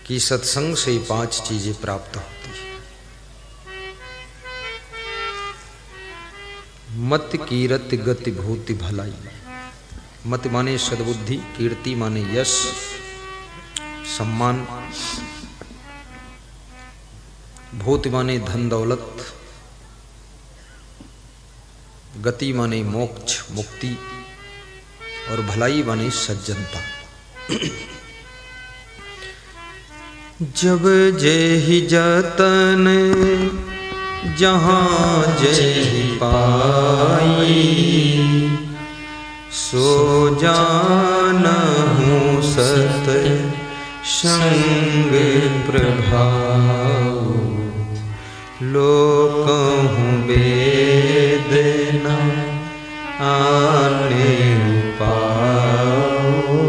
कि सत्संग से ही 5 चीजें प्राप्त होती है। मत कीरत गति भूति भलाई। मत माने सद्बुद्धि, कीर्ति माने यश सम्मान, भूति माने धन दौलत, गति माने मोक्ष मुक्ति, और भलाई माने सज्जनता। जब जेहि जतन जहाँ जेहि पाई, सो जानहु सत संग प्रभाव। लोकहु वेद न आने पाओ,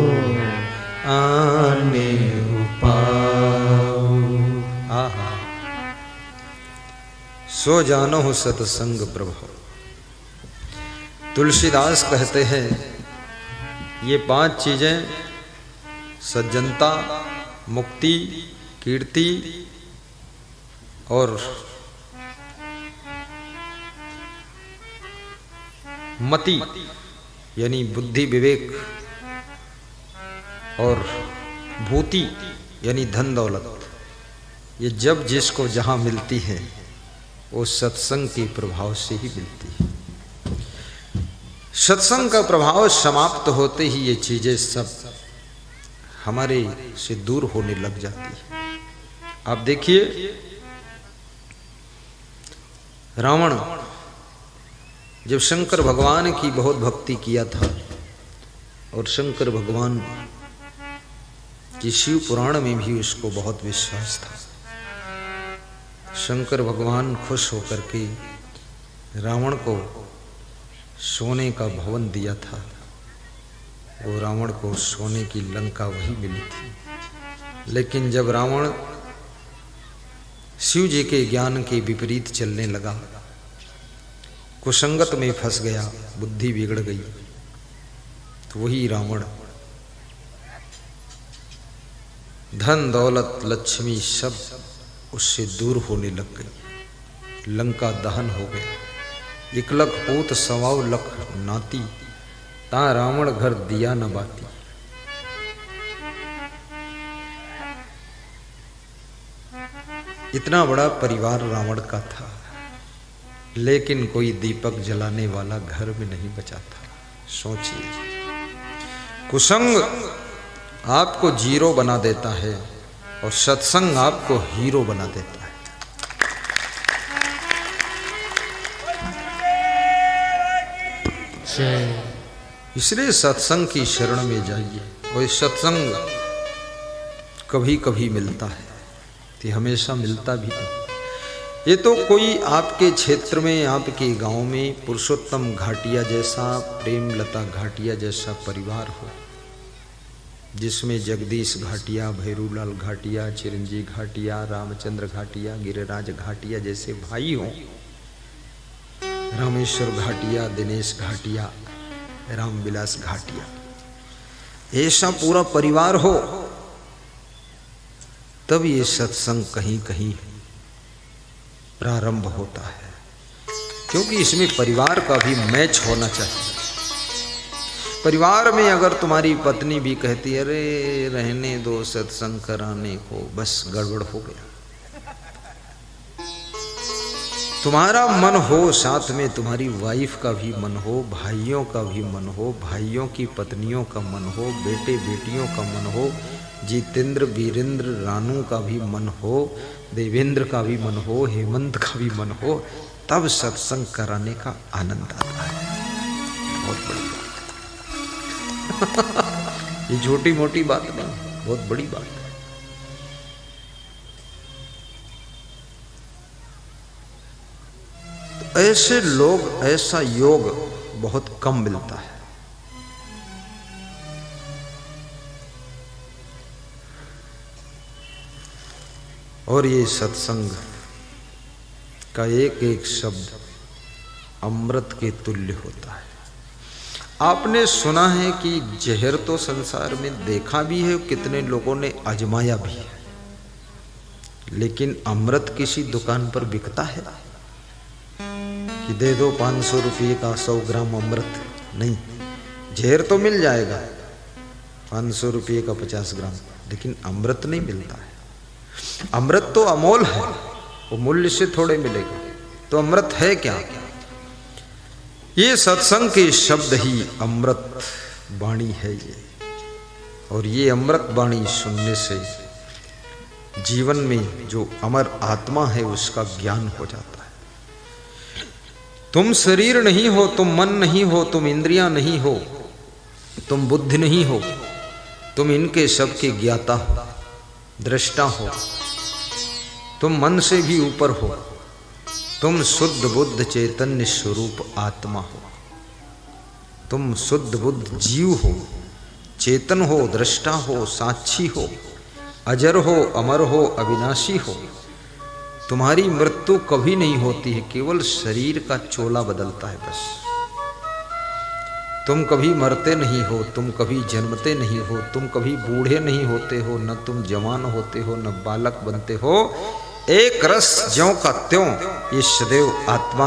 आने पाओ। आहा, सो जानो सत्संग प्रभाव। तुलसीदास कहते हैं ये 5 चीजें सज्जनता, मुक्ति, कीर्ति और मति यानी बुद्धि विवेक, और भूति यानी धन दौलत, ये जब जिसको जहां मिलती है वो सत्संग के प्रभाव से ही मिलती है। सत्संग का प्रभाव समाप्त होते ही ये चीजें सब हमारे से दूर होने लग जाती है। आप देखिए, रावण जब शंकर भगवान की बहुत भक्ति किया था, और शंकर भगवान की शिव पुराण में भी उसको बहुत विश्वास था, शंकर भगवान खुश होकर के रावण को सोने का भवन दिया था। वो रावण को सोने की लंका वही मिली थी। लेकिन जब रावण शिव जी के ज्ञान के विपरीत चलने लगा, कुसंगत में फंस गया, बुद्धि बिगड़ गई, तो वही रावण धन दौलत लक्ष्मी सब उससे दूर होने लग गई। लंका दहन हो गया। 1 लख पूत 1.25 लख नाती, ता रावण घर दिया न बाती। इतना बड़ा परिवार रावण का था, लेकिन कोई दीपक जलाने वाला घर में नहीं बचा था। सोचिए, कुसंग आपको जीरो बना देता है और सत्संग आपको हीरो बना देता है। इसलिए सत्संग की शरण में जाइए। और सत्संग कभी कभी मिलता है, तो हमेशा मिलता भी नहीं। ये तो कोई आपके क्षेत्र में, आपके गांव में पुरुषोत्तम घाटिया जैसा, प्रेमलता घाटिया जैसा परिवार हो, जिसमें जगदीश घाटिया, भैरूलाल घाटिया, चिरंजी घाटिया, रामचंद्र घाटिया, गिरिराज घाटिया जैसे भाई हों, रामेश्वर घाटिया, दिनेश घाटिया, रामविलास घाटिया, ऐसा पूरा परिवार हो, तब ये सत्संग कहीं कहीं प्रारंभ होता है। क्योंकि इसमें परिवार का भी मैच होना चाहिए। परिवार में अगर तुम्हारी पत्नी भी कहती है अरे रहने दो सत्संग कराने को, बस गड़बड़ हो गया। तुम्हारा मन हो, साथ में तुम्हारी वाइफ का भी मन हो, भाइयों का भी मन हो, भाइयों की पत्नियों का मन हो, बेटे बेटियों का मन हो, जितेंद्र वीरेंद्र रानू का भी मन हो, देवेंद्र का भी मन हो, हेमंत का भी मन हो, तब सत्संग कराने का आनंद आता है। बहुत बड़ी बात ये छोटी मोटी बात नहीं, बहुत बड़ी बात है। तो ऐसे लोग, ऐसा योग बहुत कम मिलता है। और ये सत्संग का एक एक शब्द अमृत के तुल्य होता है। आपने सुना है कि जहर तो संसार में देखा भी है, कितने लोगों ने आजमाया भी है, लेकिन अमृत किसी दुकान पर बिकता है कि दे दो 500 रुपये का 100 ग्राम अमृत? नहीं। जहर तो मिल जाएगा 500 रुपये का 50 ग्राम, लेकिन अमृत नहीं मिलता है। अमृत तो अमोल है, वो मूल्य से थोड़े मिलेगा। तो अमृत है क्या? ये सत्संग के शब्द ही अमृत वाणी है ये। और ये अमृत वाणी सुनने से जीवन में जो अमर आत्मा है उसका ज्ञान हो जाता है। तुम शरीर नहीं हो, तुम मन नहीं हो, तुम इंद्रियां नहीं हो, तुम बुद्धि नहीं हो, तुम इनके सबके ज्ञाता हो, दृष्टा हो। तुम मन से भी ऊपर हो, तुम शुद्ध बुद्ध चैतन्य स्वरूप आत्मा हो। तुम शुद्ध बुद्ध जीव हो, चेतन हो, दृष्टा हो, साक्षी हो, अजर हो, अमर हो, अविनाशी हो। तुम्हारी मृत्यु कभी नहीं होती है, केवल शरीर का चोला बदलता है बस। तुम कभी मरते नहीं हो, तुम कभी जन्मते नहीं हो, तुम कभी बूढ़े नहीं होते हो, न तुम जवान होते हो, न बालक बनते हो। एक रस ज्यों का त्यों ये सदैव आत्मा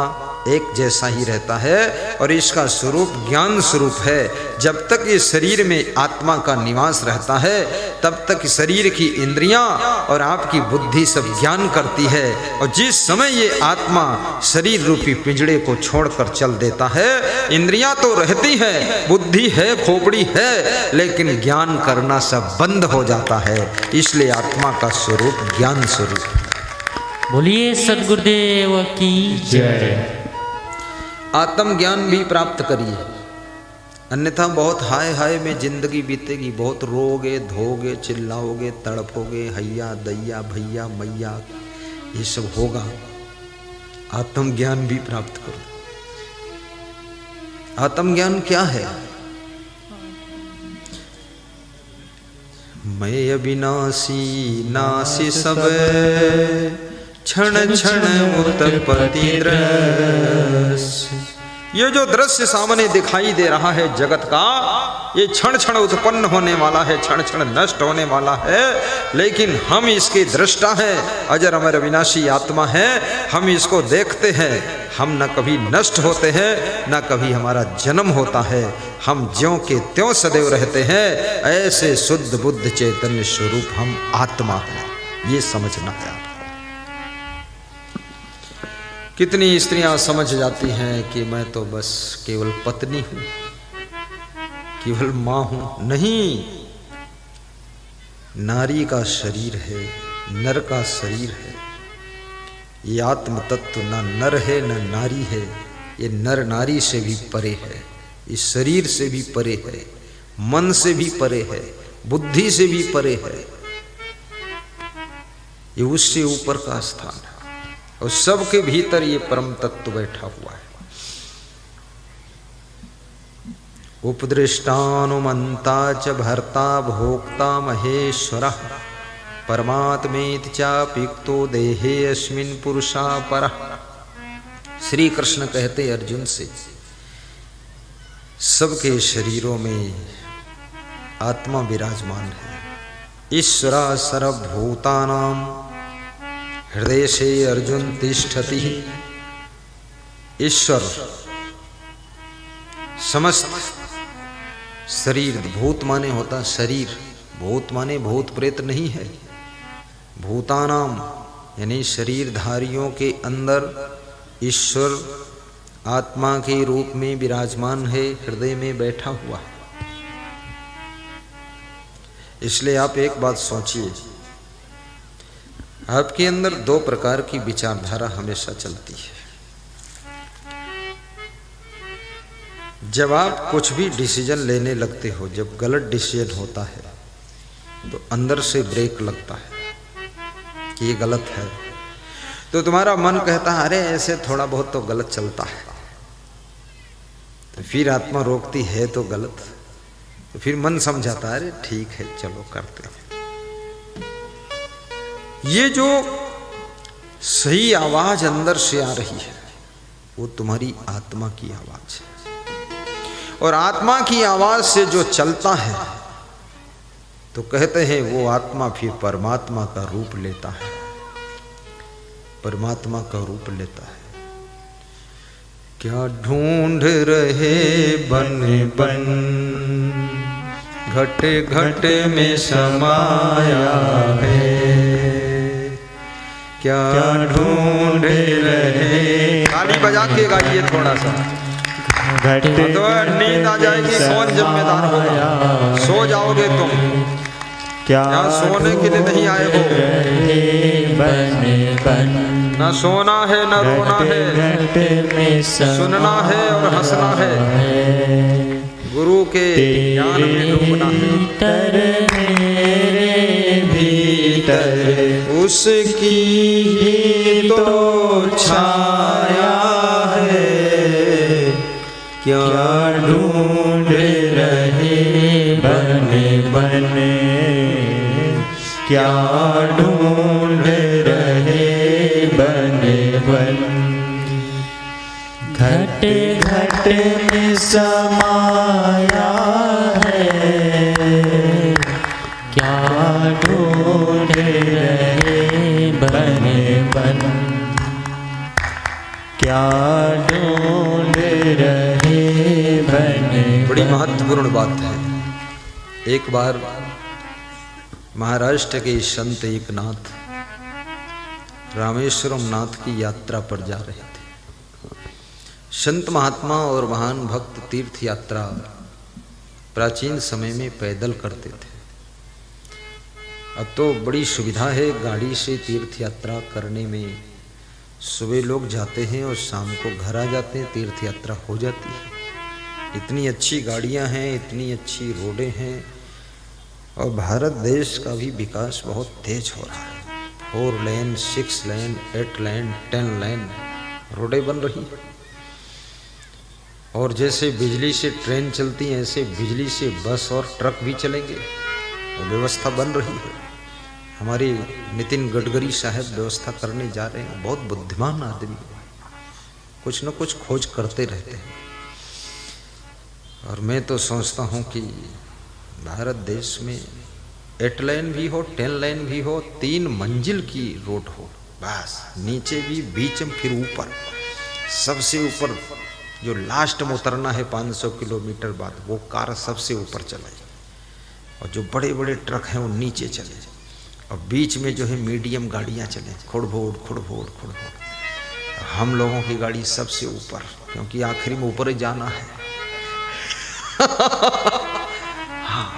एक जैसा ही रहता है और इसका स्वरूप ज्ञान स्वरूप है। जब तक ये शरीर में आत्मा का निवास रहता है तब तक शरीर की इंद्रियां और आपकी बुद्धि सब ज्ञान करती है। और जिस समय ये आत्मा शरीर रूपी पिंजड़े को छोड़कर चल देता है, इंद्रियां तो रहती है, बुद्धि है, खोपड़ी है, लेकिन ज्ञान करना सब बंद हो जाता है। इसलिए आत्मा का स्वरूप ज्ञान स्वरूप। बोलिए सद्गुरुदेव की जय। आत्मज्ञान भी प्राप्त करिए, अन्यथा बहुत हाय हाय में जिंदगी बीतेगी। बहुत रोगे, धोगे, चिल्लाओगे, तड़पोगे, हैया दैया भैया मैया, ये सब होगा। आत्मज्ञान भी प्राप्त करो। आत्मज्ञान क्या है? मैं अविनाशी नासी सब क्षण क्षण उत्पत्ति दृश्य। ये जो दृश्य सामने दिखाई दे रहा है जगत का, ये क्षण क्षण उत्पन्न होने वाला है, क्षण क्षण नष्ट होने वाला है, लेकिन हम इसके दृष्टा हैं। अजर अमर अविनाशी आत्मा है, हम इसको देखते हैं। हम न कभी नष्ट होते हैं, न कभी हमारा जन्म होता है। हम ज्यों के त्यों सदैव रहते हैं। ऐसे शुद्ध बुद्ध चैतन्य स्वरूप हम आत्मा हैं, ये समझना है आपको। कितनी स्त्रियां समझ जाती हैं कि मैं तो बस केवल पत्नी हूं, केवल मां हूं। नहीं, नारी का शरीर है, नर का शरीर है। ये आत्म तत्व न नर है न नारी है, ये नर नारी से भी परे है, इस शरीर से भी परे है, मन से भी परे है, बुद्धि से भी परे है। ये उससे ऊपर का स्थान है और सबके भीतर ये परम तत्व बैठा हुआ है। उपदृष्टानुमंता च भर्ता भोक्ता महेश्वरः परमात्मेति चाप्युक्तो देहे अस्मिन् पुरुषा परः। श्री कृष्ण कहते अर्जुन से, सबके शरीरों में आत्मा विराजमान है। ईश्वरा सर्वभूतानां हृदय से अर्जुन तिष्ठति। ईश्वर समस्त शरीर, भूत माने होता शरीर, भूत माने भूत प्रेत नहीं है। भूतानाम यानी शरीरधारियों के अंदर ईश्वर आत्मा के रूप में विराजमान है, हृदय में बैठा हुआ है। इसलिए आप एक बात सोचिए, आपके अंदर दो प्रकार की विचारधारा हमेशा चलती है। जब आप कुछ भी डिसीजन लेने लगते हो, जब गलत डिसीजन होता है तो अंदर से ब्रेक लगता है कि ये गलत है, तो तुम्हारा मन कहता है अरे ऐसे थोड़ा बहुत तो गलत चलता है। तो फिर आत्मा रोकती है तो गलत, तो फिर मन समझाता है अरे ठीक है चलो करते हैं। ये जो सही आवाज अंदर से आ रही है वो तुम्हारी आत्मा की आवाज है, और आत्मा की आवाज से जो चलता है तो कहते हैं वो आत्मा फिर परमात्मा का रूप लेता है। परमात्मा का रूप लेता है। क्या ढूंढ रहे बन बन, घट घट में समाया है। क्या ढूंढ रहे, ताली बजा के गाइए थोड़ा सा, तो नींद आ जाएगी। कौन जिम्मेदार होगा? सो जाओगे तुम, क्या सोने के लिए नहीं आए हो। न सोना है न रोना है, सुनना है और हंसना है, गुरु के ज्ञान में डूबना है। भीतर उसकी ही तो छाया है, क्या ढूंढ रहे बने बने, क्या ढूंढ रहे बने बन। घट घट में समाया है, क्या ढूंढ रहे बने बन, क्या ढूंढ रहे बने। बड़ी महत्वपूर्ण बात है। एक बार महाराष्ट्र के संत एकनाथ रामेश्वरम नाथ की यात्रा पर जा रहे थे। संत महात्मा और महान भक्त तीर्थ यात्रा प्राचीन समय में पैदल करते थे। अब तो बड़ी सुविधा है गाड़ी से तीर्थ यात्रा करने में। सुबह लोग जाते हैं और शाम को घर आ जाते हैं, तीर्थ यात्रा हो जाती है। इतनी अच्छी गाड़ियां हैं, इतनी अच्छी रोडें हैं, और भारत देश का भी विकास बहुत तेज हो रहा है। 4 लेन, 6 लेन, 8 लेन, 10 लेन रोडें बन रही हैं। और जैसे बिजली से ट्रेन चलती है, ऐसे बिजली से बस और ट्रक भी चलेंगे, वो व्यवस्था बन रही है। हमारे नितिन गडकरी साहब व्यवस्था करने जा रहे हैं। बहुत बुद्धिमान आदमी, कुछ न कुछ खोज करते रहते हैं। और मैं तो सोचता हूँ कि भारत देश में 8 लेन भी हो, 10 लेन भी हो, 3 मंजिल की रोड हो, बस नीचे भी, बीच में, फिर ऊपर। सबसे ऊपर जो लास्ट में उतरना है 500 किलोमीटर बाद, वो कार सबसे ऊपर चले, और जो बड़े बड़े ट्रक हैं वो नीचे चले, और बीच में जो है मीडियम गाड़ियाँ चले, खुड़भोड़ खुड़भोड़ खुड़भोड़। हम लोगों की गाड़ी सबसे ऊपर, क्योंकि आखिरी में ऊपर ही जाना है। हाँ,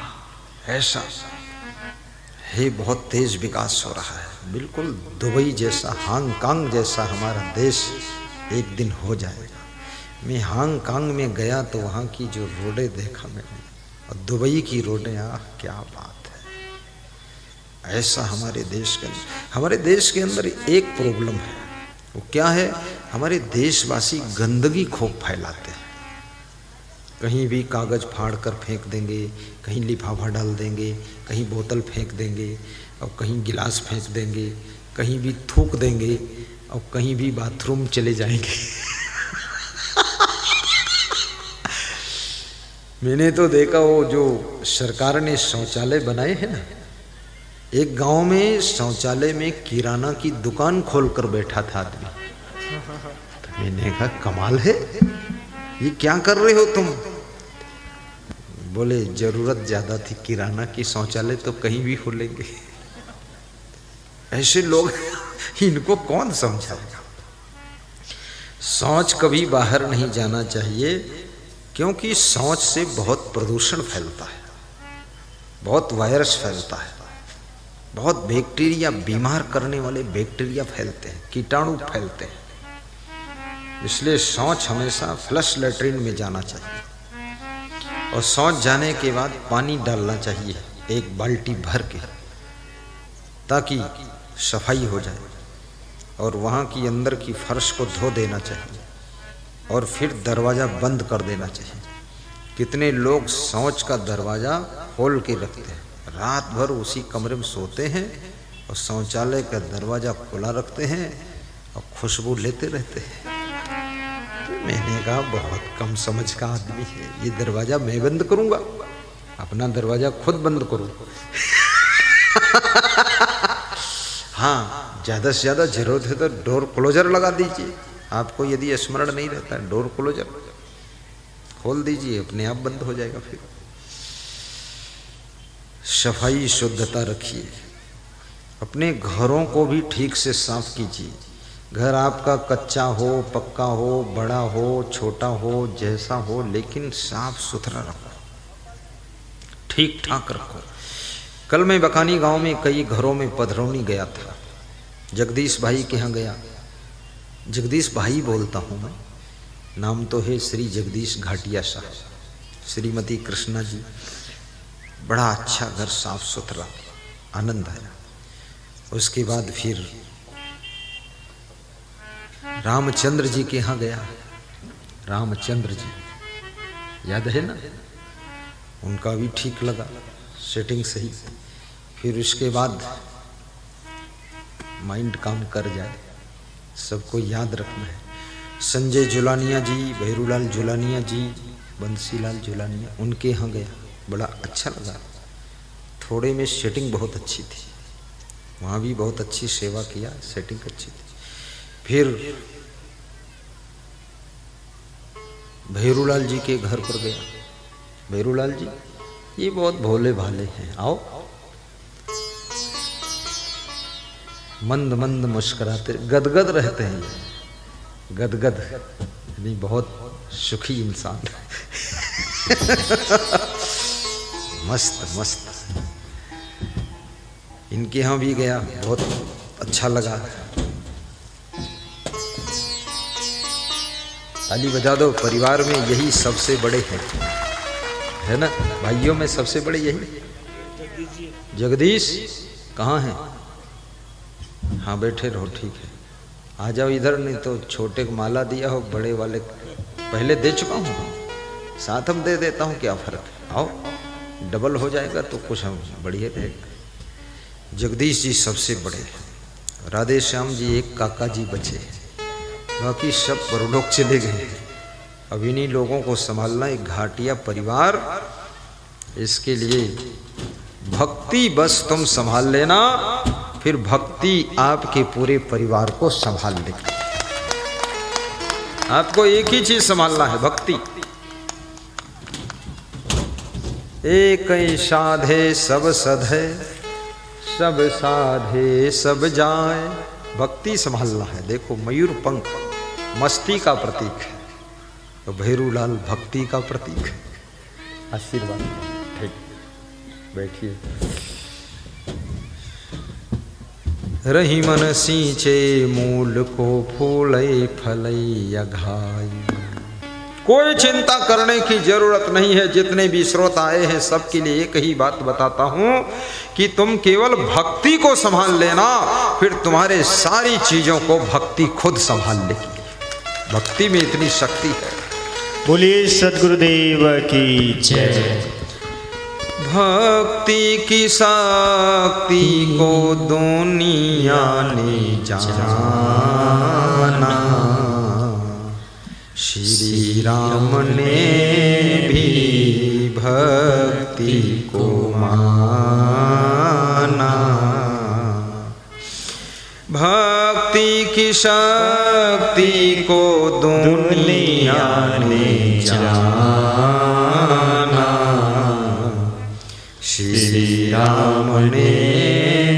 ऐसा है। बहुत तेज विकास हो रहा है। बिल्कुल दुबई जैसा, हांगकांग जैसा हमारा देश एक दिन हो जाएगा। मैं हांगकांग में गया तो वहाँ की जो रोडें देखा मैंने, और दुबई की रोडें, क्या बात है। ऐसा हमारे देश के अंदर, हमारे देश के अंदर एक प्रॉब्लम है। वो क्या है? हमारे देशवासी गंदगी खूब फैलाते हैं। कहीं भी कागज़ फाड़ कर फेंक देंगे, कहीं लिफाफा डाल देंगे, कहीं बोतल फेंक देंगे, और कहीं गिलास फेंक देंगे, कहीं भी थूक देंगे, और कहीं भी बाथरूम चले जाएंगे। मैंने तो देखा वो जो सरकार ने शौचालय बनाए हैं ना, एक गांव में शौचालय में किराना की दुकान खोलकर बैठा था आदमी। तो मैंने कहा कमाल है, ये क्या कर रहे हो तुम? बोले जरूरत ज्यादा थी किराना की, शौचालय तो कहीं भी खोलेंगे। ऐसे लोग, इनको कौन समझाएगा? शौच कभी बाहर नहीं जाना चाहिए, क्योंकि शौच से बहुत प्रदूषण फैलता है, बहुत वायरस फैलता है, बहुत बैक्टीरिया, बीमार करने वाले बैक्टीरिया फैलते हैं, कीटाणु फैलते हैं। इसलिए शौच हमेशा फ्लश लैट्रिन में जाना चाहिए, और शौच जाने के बाद पानी डालना चाहिए 1 बाल्टी भर के, ताकि सफाई हो जाए। और वहाँ की अंदर की फर्श को धो देना चाहिए, और फिर दरवाज़ा बंद कर देना चाहिए। कितने लोग शौच का दरवाज़ा खोल के रखते हैं, रात भर उसी कमरे में सोते हैं, और शौचालय का दरवाज़ा खुला रखते हैं, और खुशबू लेते रहते हैं। तो मैंने कहा बहुत कम समझ का आदमी है, ये दरवाज़ा मैं बंद करूँगा? अपना दरवाज़ा खुद बंद करूँ। हाँ, ज़्यादा से ज़्यादा जरूरत है तो डोर क्लोजर लगा दीजिए। आपको यदि स्मरण नहीं रहता है, डोर क्लोजर खोल दीजिए, अपने आप बंद हो जाएगा। फिर सफाई शुद्धता रखिए, अपने घरों को भी ठीक से साफ कीजिए। घर आपका कच्चा हो, पक्का हो, बड़ा हो, छोटा हो, जैसा हो, लेकिन साफ सुथरा रखो, ठीक ठाक रखो। कल मैं बकानी गांव में कई घरों में पधरौनी गया था, जगदीश भाई के यहाँ गया। जगदीश भाई बोलता हूँ मैं, नाम तो है श्री जगदीश घाटिया साहब, श्रीमती कृष्णा जी। बड़ा अच्छा घर, साफ सुथरा, आनंद आया। उसके बाद फिर रामचंद्र जी के यहाँ गया। रामचंद्र जी याद है ना, उनका भी ठीक लगा, सेटिंग सही। फिर उसके बाद माइंड काम कर जाए, सबको याद रखना है। संजय जुलानिया जी, भैरूलाल जुलानिया जी, बंसीलाल जुलानिया, उनके यहाँ गया, बड़ा अच्छा लगा। थोड़े में सेटिंग बहुत अच्छी थी, वहाँ भी बहुत अच्छी सेवा किया, सेटिंग अच्छी थी। फिर भैरूलाल जी के घर पर गया। भैरूलाल जी ये बहुत भोले भाले हैं, आओ। मंद मंद मुस्कुराते, गदगद रहते हैं, गदगद यानी बहुत सुखी इंसान। मस्त मस्त। इनके यहाँ भी गया, बहुत अच्छा लगा। ताली बजा दो। परिवार में यही सबसे बड़े हैं, है ना, भाइयों में सबसे बड़े यही। जगदीश कहाँ हैं? हाँ बैठे रहो, ठीक है, आ जाओ इधर, नहीं तो छोटे को माला दिया हो, बड़े वाले पहले दे चुका हूँ, साथ हम दे देता हूँ, क्या फर्क है, आओ, डबल हो जाएगा तो कुछ हम बढ़िया रहेगा। जगदीश जी सबसे बड़े, राधे श्याम जी एक काका जी बचे, बाकी सब परलोक चले गए। अब इन्हीं लोगों को संभालना, एक घाटिया परिवार, इसके लिए भक्ति बस तुम संभाल लेना, फिर भक्ति आपके पूरे परिवार को संभाल लेगी। आपको एक ही चीज संभालना है, भक्ति। एक ही साधे सब सधे, सब साधे सब जाए, भक्ति संभालना है। देखो मयूर पंख मस्ती का प्रतीक है, तो भैरूलाल भक्ति का प्रतीक है। आशीर्वाद, ठीक, बैठिए। रही मन सींचे मूल को, फूले फलई अघाई। कोई चिंता करने की जरूरत नहीं है। जितने भी श्रोता आए हैं सबके लिए एक ही बात बताता हूं कि तुम केवल भक्ति को संभाल लेना, फिर तुम्हारे सारी चीजों को भक्ति खुद संभाल लेगी। भक्ति में इतनी शक्ति है। बोलिए सद्गुरुदेव की जय। भक्ति की शक्ति को दुनिया ने जाना, श्री राम ने भी भक्ति को माना। भक्ति की शक्ति को दुनिया ने जाना, श्री राम ने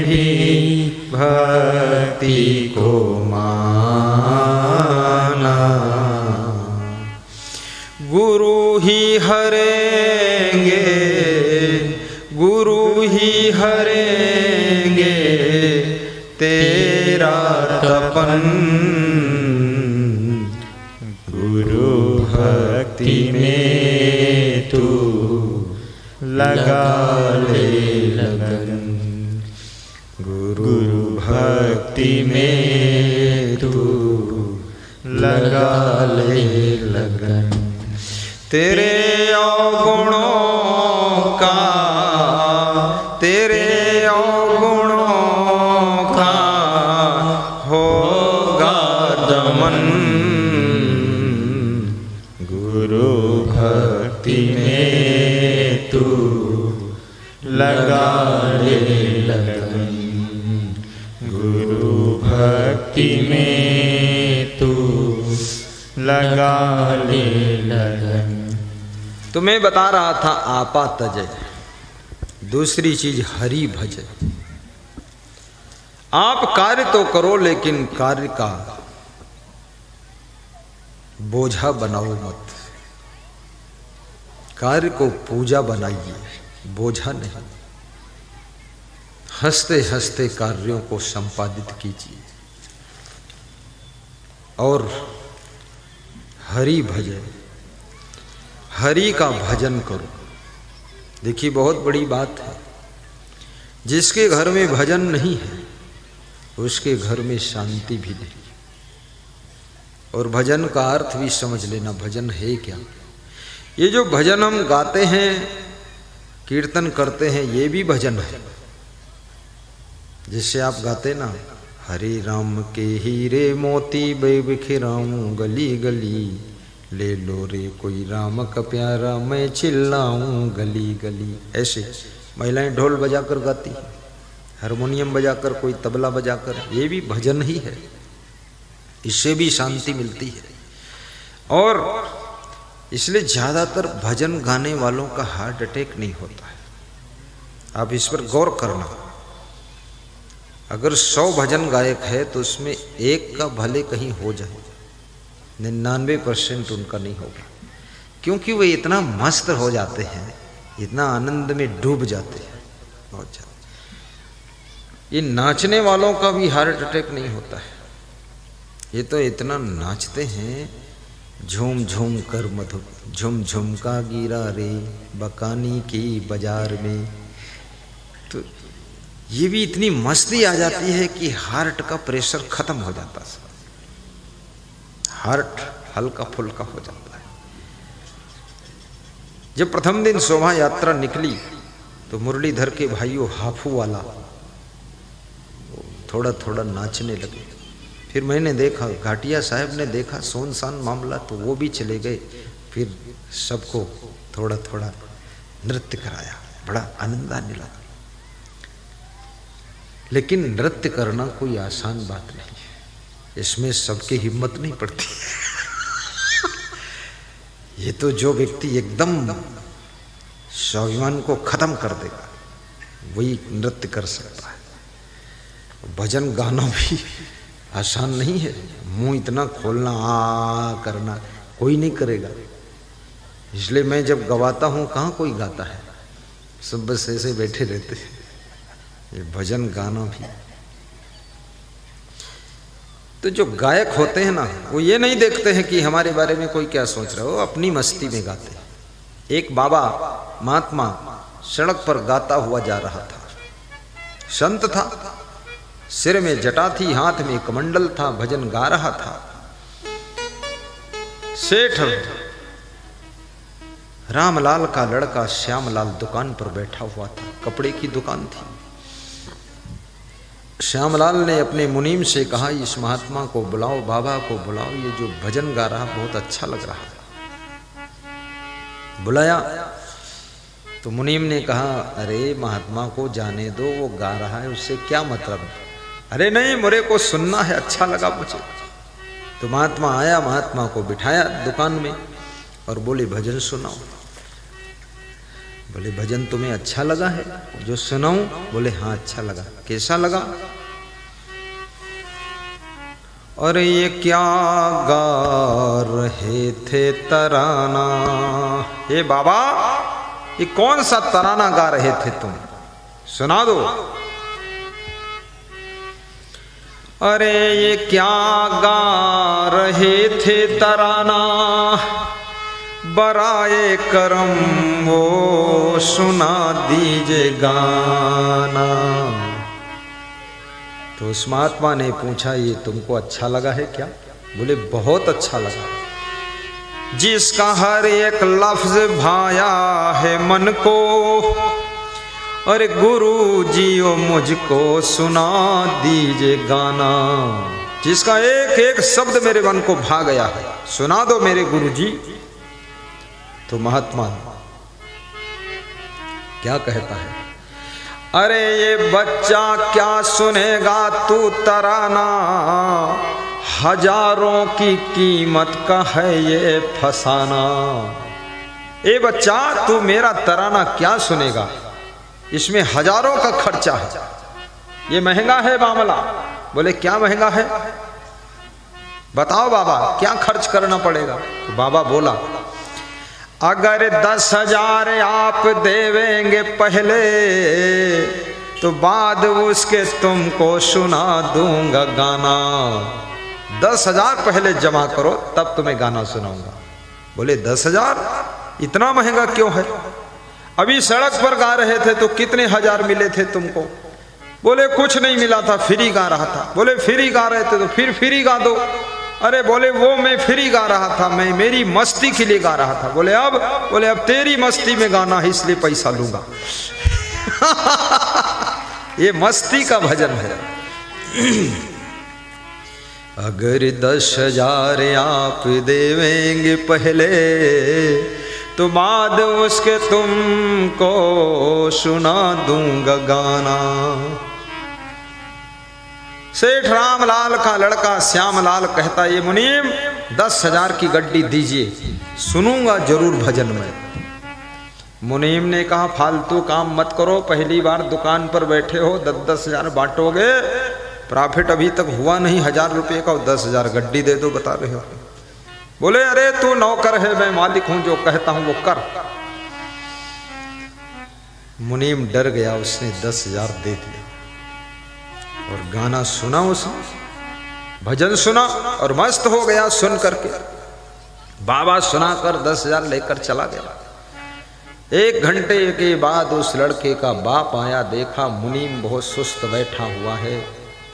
भी भक्ति को माना। गुरु ही हरेंगे, गुरु ही हरेंगे तेरा तपन। गुरु भक्ति में तू लगा ले लगन, गुरु भक्ति में तू लगा ले लगन। तेरे अवगुणों का, तेरे अवगुणों का होगा दमन। गुरु भक्ति में तू लगा ले लगन, गुरु भक्ति में तू लगा ले लगन। तो मैं बता रहा था आपा तजय, दूसरी चीज हरि भजय। आप कार्य तो करो लेकिन कार्य का बोझा बनाओ मत। कार्य को पूजा बनाइए, बोझा नहीं। हंसते हंसते कार्यों को संपादित कीजिए और हरि भजय, हरि का भजन करो। देखिए बहुत बड़ी बात है, जिसके घर में भजन नहीं है उसके घर में शांति भी नहीं। और भजन का अर्थ भी समझ लेना, भजन है क्या। ये जो भजन हम गाते हैं, कीर्तन करते हैं, ये भी भजन है। जिससे आप गाते ना, हरे राम के हीरे मोती बिखराऊं गली गली, ले लो रे कोई राम का प्यारा मैं चिल्लाऊं गली गली। ऐसे महिलाएं ढोल बजाकर गाती, हारमोनियम बजाकर, कोई तबला बजाकर, ये भी भजन ही है। इससे भी शांति मिलती है। और इसलिए ज़्यादातर भजन गाने वालों का हार्ट अटैक नहीं होता है। आप इस पर गौर करना। अगर 100 भजन गायक है तो उसमें एक का भले कहीं हो जाए, 99% उनका नहीं होगा। क्योंकि वे इतना मस्त हो जाते हैं, इतना आनंद में डूब जाते हैं बहुत ज़्यादा। ये नाचने वालों का भी हार्ट अटैक नहीं होता है। ये तो इतना नाचते हैं, झूम झूम कर मधुर, झुम झुम का गिरा रे बकानी की बाजार में। तो ये भी इतनी मस्ती आ जाती है कि हार्ट का प्रेशर खत्म हो जाता है, हार्ट हल्का फुल्का हो जाता है। जब प्रथम दिन शोभा यात्रा निकली तो मुरलीधर के भाइयों हाफू वाला थोड़ा थोड़ा नाचने लगे। फिर मैंने देखा, घाटिया साहब ने देखा सोनसान मामला, तो वो भी चले गए। फिर सबको थोड़ा थोड़ा नृत्य कराया, बड़ा आनंद आने लगा। लेकिन नृत्य करना कोई आसान बात नहीं है, इसमें सबकी हिम्मत नहीं पड़ती। ये तो जो व्यक्ति एकदम स्वाभिमान को खत्म कर देगा वही नृत्य कर सकता है। भजन गाना भी आसान नहीं है। मुंह इतना खोलना, आ करना, कोई नहीं करेगा। इसलिए मैं जब गवाता हूँ, कहाँ कोई गाता है, सब बस ऐसे बैठे रहते हैं। ये भजन गाना भी, तो जो गायक होते हैं ना, वो ये नहीं देखते हैं कि हमारे बारे में कोई क्या सोच रहा है, वो अपनी मस्ती में गाते हैं। एक बाबा महात्मा सड़क पर गाता हुआ जा रहा था। संत था, सिर में जटा थी, हाथ में कमंडल था, भजन गा रहा था। सेठ रामलाल का लड़का श्यामलाल दुकान पर बैठा हुआ था, कपड़े की दुकान थी। श्यामलाल ने अपने मुनीम से कहा, इस महात्मा को बुलाओ, बाबा को बुलाओ, ये जो भजन गा रहा बहुत अच्छा लग रहा है। बुलाया तो मुनीम ने कहा, अरे महात्मा को जाने दो, वो गा रहा है, उससे क्या मतलब है। अरे नहीं, मुझे को सुनना है, अच्छा लगा मुझे। तो महात्मा आया, महात्मा को बिठाया दुकान में और बोले, भजन सुनाओ। बोले, भजन तुम्हें अच्छा लगा है जो सुनाऊं? बोले, हाँ अच्छा लगा। कैसा लगा? अरे ये क्या गा रहे थे तराना। ये बाबा, ये कौन सा तराना गा रहे थे तुम, सुना दो। अरे ये क्या गा रहे थे तराना, बराए करम वो सुना दीजिए गाना। तो उस महात्मा ने पूछा, ये तुमको अच्छा लगा है क्या? बोले, बहुत अच्छा लगा। जिसका हर एक लफ्ज भाया है मन को, अरे गुरु जीओ मुझको सुना दीजिए गाना। जिसका एक एक शब्द मेरे मन को भा गया है, सुना दो मेरे गुरु जी। तो महात्मा क्या कहता है, अरे ये बच्चा क्या सुनेगा तू तराना, हजारों की कीमत का है ये फसाना। ए बच्चा तू मेरा तराना क्या सुनेगा, इसमें हजारों का खर्चा है, ये महंगा है मामला। बोले क्या महंगा है, बताओ बाबा क्या खर्च करना पड़ेगा। तो बाबा बोला अगर 10,000 आप देवेंगे पहले, तो बाद उसके तुमको सुना दूंगा गाना। 10,000 पहले जमा करो तब तुम्हें गाना सुनाऊंगा। बोले 10,000 इतना महंगा क्यों है, अभी सड़क पर गा रहे थे तो कितने हजार मिले थे तुमको। बोले कुछ नहीं मिला था, फ्री गा रहा था। बोले फ्री गा रहे थे तो फिर फ्री गा दो। अरे बोले वो मैं फ्री गा रहा था, मैं मेरी मस्ती के लिए गा रहा था। बोले अब तेरी मस्ती में गाना है इसलिए पैसा लूंगा। ये मस्ती का भजन है। अगर 10,000 आप देवेंगे पहले, तो बाद उसके तुमको सुना दूंगा गाना। सेठ रामलाल का लड़का श्यामलाल कहता ये मुनीम 10,000 की गड्डी दीजिए, सुनूंगा जरूर भजन में। मुनीम ने कहा फालतू काम मत करो, पहली बार दुकान पर बैठे हो, 10,000 बांटोगे, प्रॉफिट अभी तक हुआ नहीं 1,000 रुपये का, 10,000 गड्डी दे दो बता रहे हो। बोले अरे तू नौकर है, मैं मालिक हूं, जो कहता हूं वो कर। मुनीम डर गया, उसने 10,000 दे दिया और गाना सुना, उसने भजन सुना और मस्त हो गया सुन करके। बाबा सुनाकर 10,000 लेकर चला गया। 1 घंटे के बाद उस लड़के का बाप आया, देखा मुनीम बहुत सुस्त बैठा हुआ है।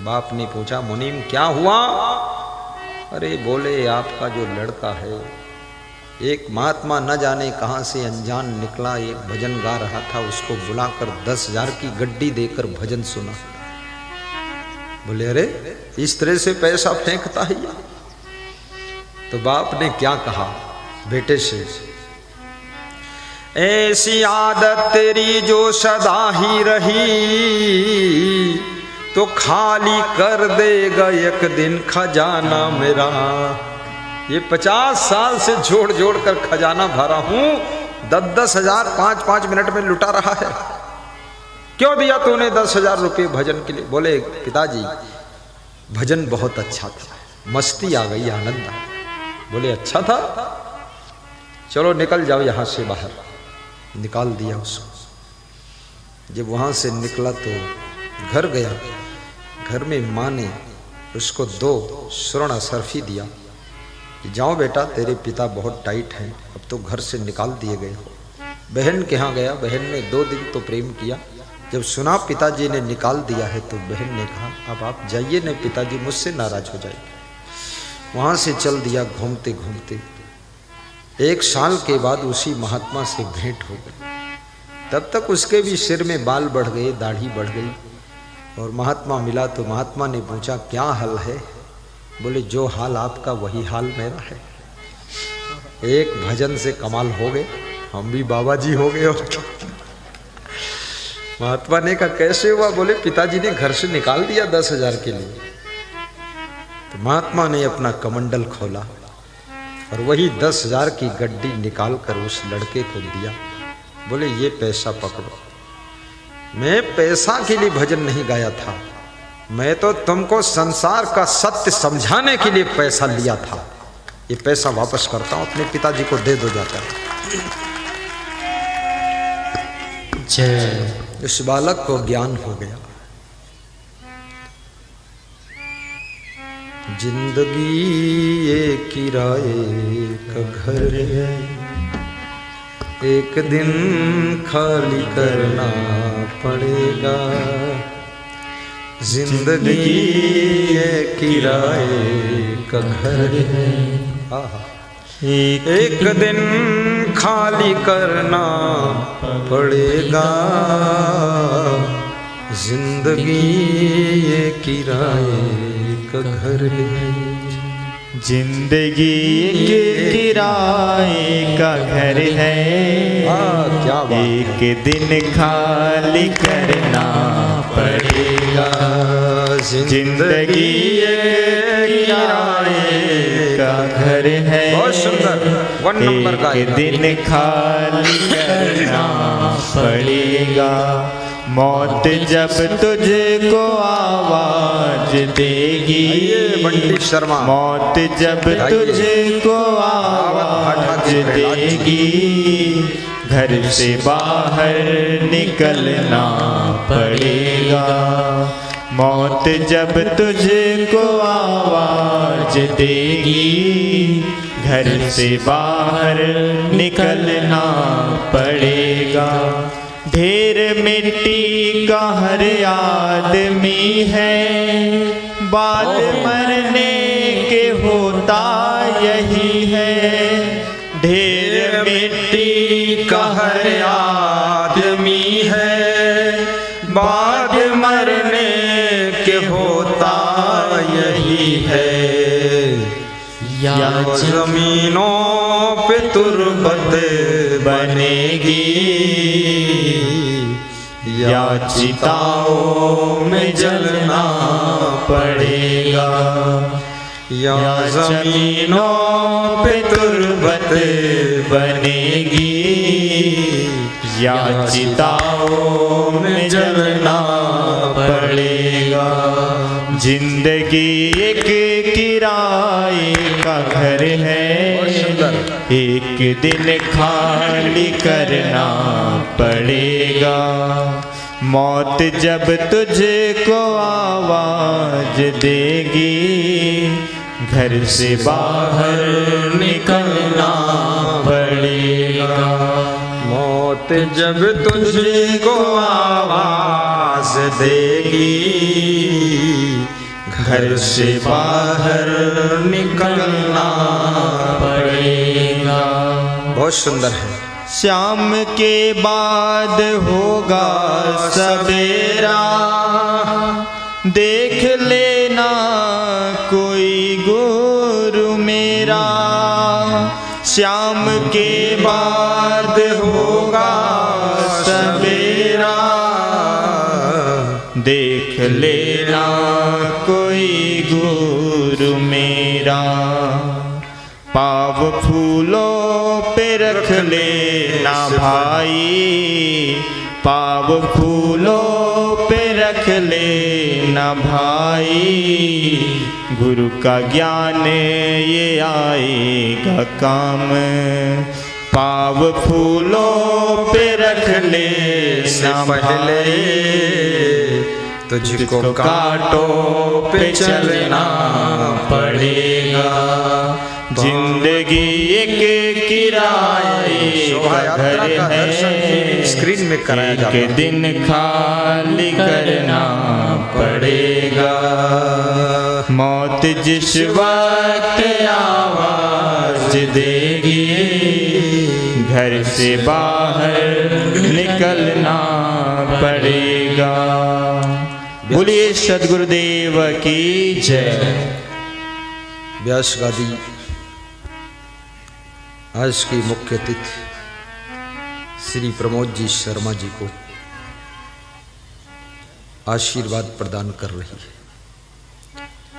बाप ने पूछा मुनीम क्या हुआ। अरे बोले आपका जो लड़का है, एक महात्मा न जाने कहां से अनजान निकला, एक भजन गा रहा था, उसको बुलाकर 10,000 की गड्डी देकर भजन सुना। बोले अरे इस तरह से पैसा फेंकता है ये। तो बाप ने क्या कहा बेटे से, ऐसी आदत तेरी जो सदा ही रही, तो खाली कर देगा एक दिन खजाना मेरा। ये 50 साल से जोड़ जोड़ कर खजाना भरा हूं, 10,000 5-5 मिनट में लुटा रहा है। क्यों दिया तूने 10,000 रुपये भजन के लिए। बोले पिताजी भजन बहुत अच्छा था, मस्ती आ गई, आनंद आ। बोले अच्छा था, चलो निकल जाओ यहां से बाहर। निकाल दिया उसको। जब वहां से निकला तो घर गया, घर में माँ ने उसको 2 स्वर्ण सर्फी दिया कि जाओ बेटा तेरे पिता बहुत टाइट हैं, अब तो घर से निकाल दिए गए हो। बहन के यहाँ गया, बहन ने 2 दिन तो प्रेम किया। जब सुना पिताजी ने निकाल दिया है तो बहन ने कहा अब आप जाइए, नहीं पिताजी मुझसे नाराज हो जाएंगे। वहाँ से चल दिया घूमते घूमते। 1 साल के बाद उसी महात्मा से भेंट हो गई। तब तक उसके भी सिर में बाल बढ़ गए, दाढ़ी बढ़ गई। और महात्मा मिला तो महात्मा ने पूछा क्या हाल है। बोले जो हाल आपका वही हाल मेरा है। एक भजन से कमाल हो गए, हम भी बाबा जी हो गए। और महात्मा ने कहा कैसे हुआ। बोले पिताजी ने घर से निकाल दिया 10,000 के लिए। तो महात्मा ने अपना कमंडल खोला और वही 10,000 की गड्डी निकाल कर उस लड़के को दिया। बोले ये पैसा पकड़ो, मैं पैसा के लिए भजन नहीं गाया था, मैं तो तुमको संसार का सत्य समझाने के लिए पैसा लिया था। ये पैसा वापस करता हूं, अपने पिताजी को दे दो जाता है। जय। इस बालक को ज्ञान हो गया। जिंदगी ये किराए का घर है, एक दिन खाली करना पड़ेगा। जिंदगी ये किराए का घर है, एक दिन खाली करना पड़ेगा। जिंदगी ये किराए का घर है। जिंदगी के किराए का घर है, क्या बात। एक दिन खाली करना जिंदगी एक किराए का घर है। बहुत सुंदर, 1 नंबर का एक दिन खाली करना पड़ेगा। मौत जब तुझको आवाज देगी, बंटी शर्मा, मौत जब तुझको आवाज देगी, घर से बाहर निकलना पड़ेगा। मौत जब तुझको आवाज देगी, घर से बाहर निकलना पड़ेगा। ढेर मिट्टी का हर आदमी है, बाद मरने के होता यही है। ढेर मिट्टी का हर आदमी है, बाद मरने के होता यही है। या जमीनों पे तुर्बत बनेगी, या चिताओं में जलना पड़ेगा। या जमीनों पे तुर्बत बनेगी, या चिताओं में जलना पड़ेगा। जिंदगी एक किराए का घर है, एक दिन खाली करना पड़ेगा। मौत जब तुझको आवाज देगी, घर से बाहर निकलना पड़ेगा। मौत जब तुझको आवाज देगी, घर से बाहर निकलना पड़ेगा। बहुत सुंदर है। शाम के बाद होगा सवेरा, देख लेना कोई गुरु मेरा। शाम के बाद होगा सवेरा, देख लेना कोई गुरु मेरा। पाव फूलों पे रख लेना भाई, पाव फूलों पे रख लेना भाई। गुरु का ज्ञान ये आएगा काम, पाव फूलों पे रख लेना पहले तुझको कांटों पे चलना पड़ेगा। जिंदगी एक किराए का घर है, स्क्रीन में कराया जाता है। एक दिन खाली करना पड़ेगा। मौत जिस वक्त आवाज देगी, घर से बाहर निकलना पड़ेगा। बोलिए सद्गुरुदेव की जय। व्यास गादी आज की मुख्य अतिथि श्री प्रमोद जी शर्मा जी को आशीर्वाद प्रदान कर रही है।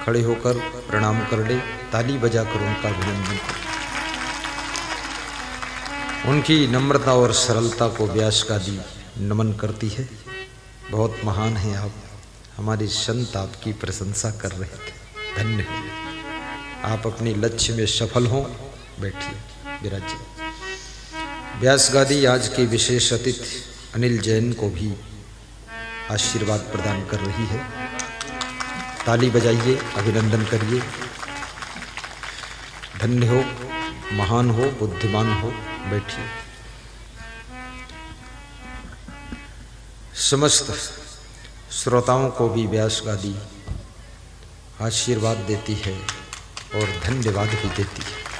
खड़े होकर प्रणाम कर ले, ताली बजाकर उनका अभिनंदन कर। उनकी नम्रता और सरलता को व्यास गादी नमन करती है। बहुत महान हैं आप, हमारे संत आपकी प्रशंसा कर रहे थे। धन्य है, आप अपने लक्ष्य में सफल हों। बैठिए विराजिए। व्यास गादी आज के विशेष अतिथि अनिल जैन को भी आशीर्वाद प्रदान कर रही है। ताली बजाइए, अभिनंदन करिए। धन्य हो, महान हो, बुद्धिमान हो। बैठिए। समस्त श्रोताओं को भी व्यास गादी आशीर्वाद देती है और धन्यवाद भी देती है।